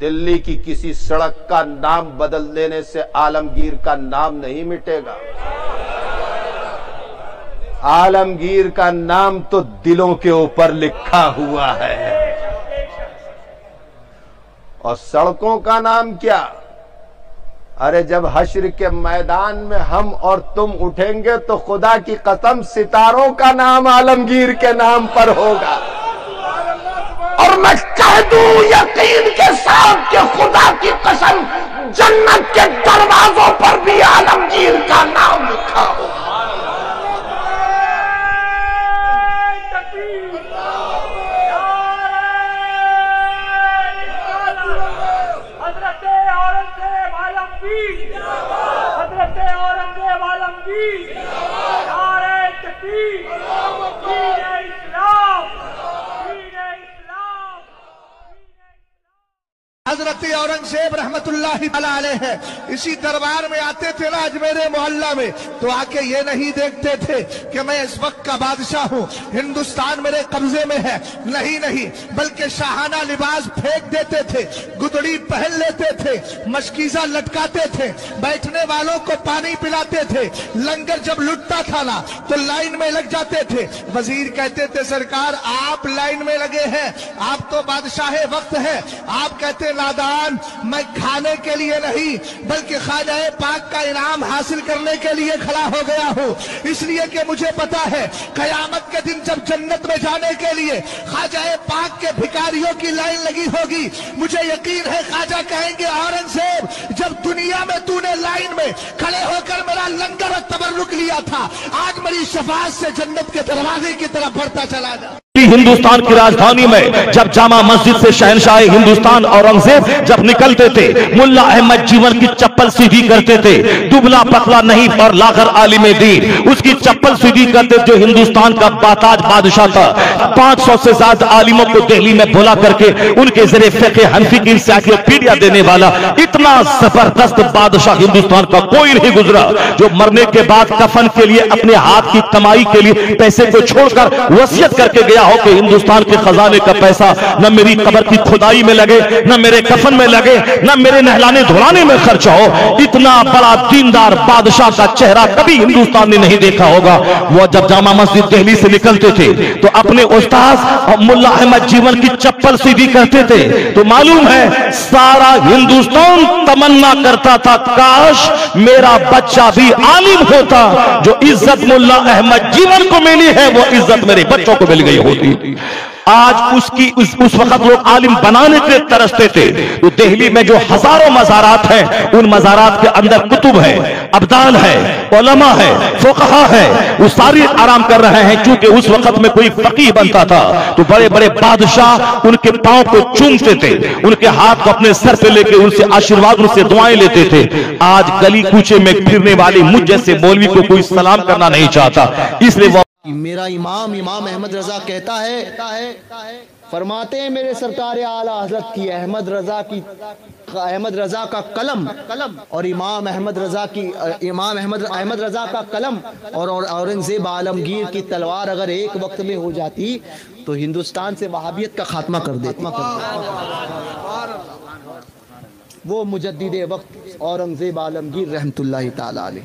دلی کی کسی سڑک کا نام بدل دینے سے عالمگیر کا نام نہیں مٹے گا۔ عالمگیر کا نام تو دلوں کے اوپر لکھا ہوا ہے۔ اور سڑکوں کا نام کیا؟ ارے جب حشر کے میدان میں ہم اور تم اٹھیں گے تو خدا کی قسم ستاروں کا نام عالمگیر کے نام پر ہوگا۔ اور میں کہہ دوں یقین کے ساتھ کہ خدا کی قسم جنت کے دروازوں پر بھی عالمگیر کا نام لکھا ہوگا۔ حضرت اورنگزیب عالمگیر، نعرہ تکبیر، دین اسلام، دین اسلام۔ حضرت اورنگزیب رحمت اللہ علیہ ہے، اسی دربار میں آتے تھے نا اجمیر محلہ میں، تو آ کے یہ نہیں دیکھتے تھے کہ میں اس وقت کا بادشاہ ہوں، ہندوستان میرے قبضے میں ہے، نہیں، بلکہ شاہانہ لباس پھینک دیتے تھے، گدڑی پہن لیتے تھے، مشکیزہ لٹکاتے تھے، بیٹھنے والوں کو پانی پلاتے تھے، لنگر جب لٹتا تھا نا تو لائن میں لگ جاتے تھے۔ وزیر کہتے تھے سرکار آپ لائن میں لگے ہیں، آپ تو بادشاہ وقت ہے۔ آپ کہتے نادان، میں کھانے کے لیے نہیں بلکہ خواجہ پاک کا انعام حاصل کرنے کے لیے کھڑا ہو گیا ہوں، اس لیے کہ مجھے پتا ہے قیامت کے دن جب جنت میں جانے کے لیے خواجہ پاک کے بھکاریوں کی لائن لگی ہوگی، مجھے یقین ہے خواجہ کہیں گے اورنگزیب جب دنیا میں تو نے لائن میں کھڑے ہو کر میرا لنگر و تبرک لیا تھا، آج میری شفاعت سے جنت کے دروازے کی طرف بڑھتا چلا جا۔ ہندوستان کی راجدھانی میں جب جامع مسجد سے شہنشاہ ہندوستان اورنگزیب جب نکلتے تھے، ملا احمد جیون کی چپل سیدھی کرتے تھے، دبلا پتلا نہیں اور لاغر عالم دین، اس کی چپل سیدھی کرتے جو ہندوستان کا باتاج بادشاہ تھا۔ 500 سے زیادہ عالموں کو دہلی میں بھلا کر کے ان کے ذریعے فقہ حنفی کی انسائکلوپیڈیا دینے والا اتنا زبردست بادشاہ ہندوستان کا کوئی نہیں گزرا جو مرنے کے بعد کفن کے لیے اپنے ہاتھ کی کمائی کے لیے پیسے کو چھوڑ کر وصیت کر کے گیا ہو کہ ہندوستان کے خزانے کا پیسہ نہ میری قبر کی کھدائی میں لگے، نہ میرے کفن میں لگے، نہ میرے نہلانے دھلانے میں خرچ ہو۔ اتنا بڑا دیندار بادشاہ کا چہرہ کبھی ہندوستان نے نہیں دیکھا ہوگا۔ وہ جب جامع مسجد دہلی سے نکلتے تھے تو اپنے استاذ ملا احمد جیون کی چپل سیدھی کرتے تھے تو معلوم ہے سارا ہندوستان تمنا کرتا تھا کاش میرا بچہ بھی عالم ہوتا، جو عزت ملا احمد جیون کو ملی ہے وہ عزت میرے بچوں کو مل گئی ہوتی۔ آج اس وقت لوگ عالم بنانے کے ترستے تھے، تو دہلی میں جو ہزاروں مزارات ہیں ان مزارات کے اندر کتب ہے، ابدال ہے، علماء ہے، فقہا ہے، وہ ساری آرام کر رہے ہیں۔ چونکہ اس وقت میں کوئی فقیہ بنتا تھا تو بڑے بڑے بادشاہ ان کے پاؤں کو چومتے تھے، ان کے ہاتھ کو اپنے سر پہ لے کے ان سے آشیرواد، ان سے دعائیں لیتے تھے۔ آج گلی کوچے میں پھرنے والے مجھ جیسے مولوی کو کوئی سلام کرنا نہیں چاہتا، اس لیے وہ میرا امام احمد رضا کہتا ہے، فرماتے ہیں میرے سرکار اعلیٰ حضرت کی احمد رضا کا قلم اور امام احمد رضا کا قلم اور اورنگزیب عالمگیر کی تلوار اگر ایک وقت میں ہو جاتی تو ہندوستان سے وہابیت کا خاتمہ کر دیتی۔ وہ مجدد وقت اورنگزیب عالمگیر رحمت اللہ تعالی علیہ۔